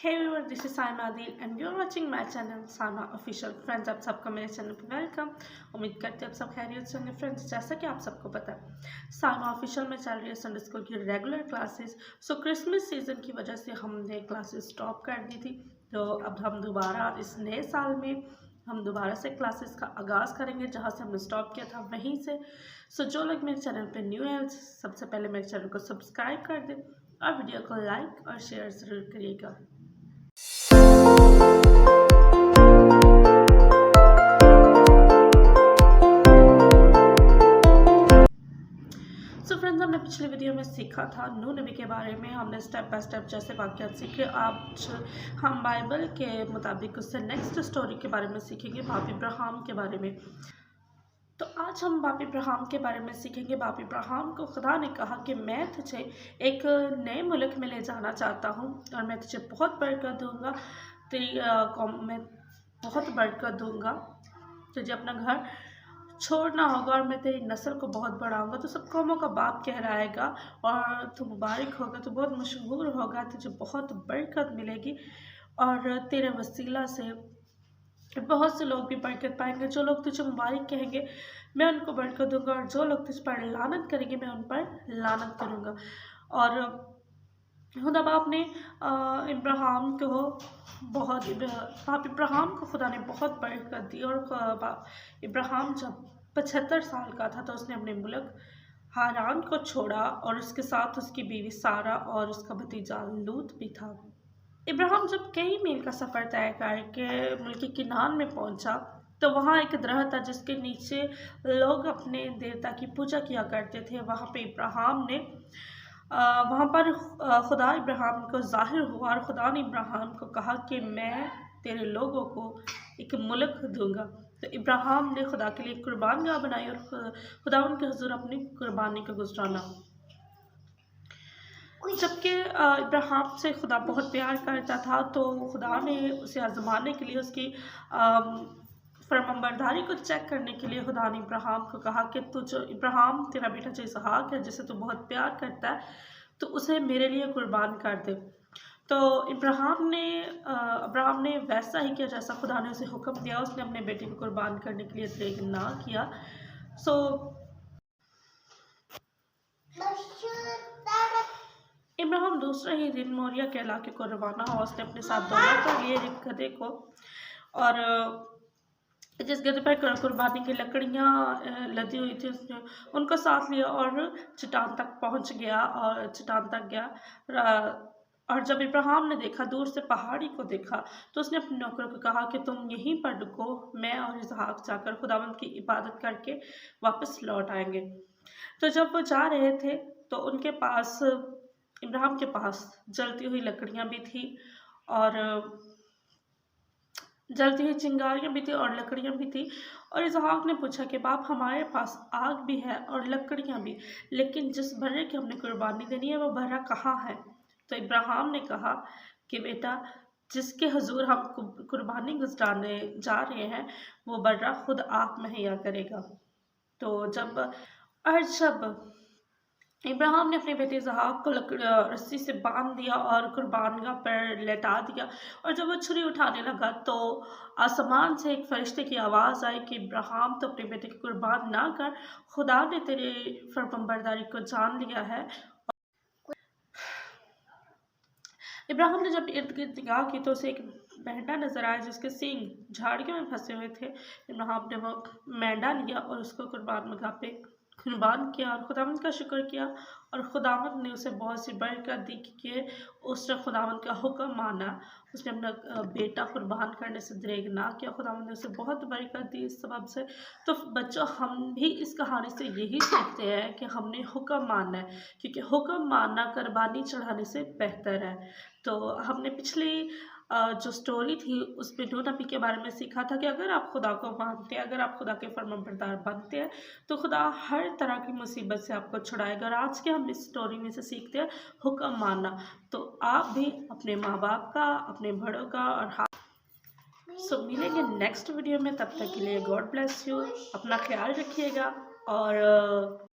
Hey viewer, this is Saima Adil and you are watching my channel Saima official. Friends, आप सबका मेरे channel पर welcome. उम्मीद करते हैं आप सब खैरियत से होंगे। फ्रेंड्स, जैसा कि आप सबको पता है, साइमा ऑफिशियल में चल रही है संडे स्कूल की रेगुलर क्लासेस। सो क्रिसमस सीजन की वजह से हमने क्लासेस स्टॉप कर दी थी। तो अब हम दोबारा इस नए साल में हम दोबारा से क्लासेस का आगाज़ करेंगे जहाँ से हमने स्टॉप किया था वहीं से। सो जो लोग मेरे चैनल पे न्यू हैं, सबसे पहले मेरे चैनल को सब्सक्राइब कर दें और वीडियो को लाइक और शेयर ज़रूर करिएगा। सो फ्रेंड्स, हमने पिछले वीडियो में सीखा था नूह नबी के बारे में। हमने स्टेप बाय स्टेप जैसे वाक़यात सीखे। आज हम बाइबल के मुताबिक उससे नेक्स्ट स्टोरी के बारे में सीखेंगे, बाप इब्राहिम के बारे में। तो आज हम बाप इब्राहिम के बारे में सीखेंगे। बाप इब्राहिम को खुदा ने कहा कि मैं तुझे एक नए मुल्क में ले जाना चाहता हूँ और मैं तुझे बहुत बरकत दूँगा, तेरी कौम में बहुत बरकत दूँगा, तुझे अपना घर छोड़ना होगा और मैं तेरी नस्ल को बहुत बढ़ाऊंगा, तो सब कौमों का बाप कहलाएगा और तू मुबारक होगा, तो बहुत मशहूर होगा, तुझे बहुत बरकत मिलेगी और तेरे वसीला से बहुत से लोग भी बरकत पाएंगे। जो लोग तुझे मुबारक कहेंगे मैं उनको बरकत दूंगा और जो लोग तुझ पर लानत करेंगे मैं उन पर लानत करूँगा। और खुदा बाप ने इब्राहिम को बाप इब्राहिम को खुदा ने बहुत बरकत दी। और इब्राहिम जब 75 साल का था तो उसने अपने मुल्क हारान को छोड़ा और उसके साथ उसकी बीवी सारा और उसका भतीजा लूत भी था। इब्राहिम जब कई मील का सफ़र तय करके मुल्क किनान में पहुंचा तो वहाँ एक दरख्त था जिसके नीचे लोग अपने देवता की पूजा किया करते थे। वहाँ पे इब्राहिम ने वहाँ पर खुदा इब्राहिम को ज़ाहिर हुआ और खुदा ने इब्राहिम को कहा कि मैं तेरे लोगों को एक मुल्क दूंगा। तो इब्राहिम ने खुदा के लिए कुर्बान गाह बनाई और खुदा उनके हुजूर अपनी कुर्बानी को गुजराना। जबकि इब्राहिम से खुदा बहुत प्यार करता था तो खुदा ने उसे आजमाने के लिए उसकी फरमाबरदारी को चेक करने के लिए खुदा ने इब्राहिम को कहा कि तू जो इब्राहिम तेरा बेटा जो इसहाक है जिसे तू बहुत प्यार करता है तो उसे मेरे लिए कुर्बान कर दे। तो इब्राहिम ने वैसा ही किया जैसा खुदा ने उसे हुक्म दिया। उसने अपने बेटे को कुर्बान करने के लिए देर ना किया। सो इब्राहिम दूसरे ही दिन मोरिया के इलाके को रवाना हुआ। उसने अपने साथ दौलत कर लिए एक गधे को और जिस गधे पर कुर्बानी की लकड़ियाँ लदी हुई थी उसने उनको साथ लिया और चट्टान तक पहुंच गया और चट्टान तक गया। और जब इब्राहिम ने देखा, दूर से पहाड़ी को देखा, तो उसने अपने नौकरों को कहा कि तुम यहीं पर रुको, मैं और इसहाक जाकर खुदावंद की इबादत करके वापस लौट आएंगे। तो जब वो जा रहे थे तो उनके पास इब्राहिम के पास जलती हुई लकड़ियाँ भी थी और जलती हुई चिंगारियाँ भी थी और लकड़ियाँ भी थी। और इसहाक ने पूछा कि बाप, हमारे पास आग भी है और लकड़ियाँ भी, लेकिन जिस बर्रे की हमने कुर्बानी देनी है वो बर्रा कहाँ है? तो इब्राहिम ने कहा कि बेटा, जिसके हुजूर हम कुर्बानी गुजराने जा रहे हैं वो बर्रा खुद आप मुहैया करेगा। तो जब इब्राहिम ने अपने बेटे इसहाक को रस्सी से बांध दिया और कुर्बानगाह पर लेटा दिया और जब वो छुरी उठाने लगा तो आसमान से एक फरिश्ते की आवाज़ आई कि इब्राहिम, तो अपने बेटे की कुर्बान ना कर, खुदा ने तेरे फरमाबरदारी को जान लिया है। इब्राहिम ने जब इर्द गिर्द निगाह की तो उसे एक मेंढा नजर आया जिसके सींग झाड़ियों में फंसे हुए थे। इब्राहिम ने वो मेंढा लिया और उसको कुर्बान पे कुर्बान किया और खुदावंद का शुक्र किया और खुदावंद ने उसे बहुत सी बरकत दी कि उसने खुदावंद का हुक्म माना। उसने अपना बेटा कुर्बान करने से दरेग ना किया। खुदावंद ने उसे बहुत बरकत दी इस सबब से। तो बच्चों, हम भी इस कहानी से यही सीखते हैं कि हमने हुक्म मानना है, क्योंकि हुक्म मानना कुर्बानी चढ़ाने से बेहतर है। तो हमने पिछली जो स्टोरी थी उसमें नूह नबी के बारे में सीखा था कि अगर आप खुदा को मानते हैं, अगर आप खुदा के फरमाबरदार बनते हैं तो खुदा हर तरह की मुसीबत से आपको छुड़ाएगा। और आज के हम इस स्टोरी में से सीखते हैं हुक्म मानना। तो आप भी अपने माँ बाप का, अपने बड़ों का और सो मिलेंगे नेक्स्ट वीडियो में। तब तक के लिए गॉड ब्लेस यू, अपना ख्याल रखिएगा और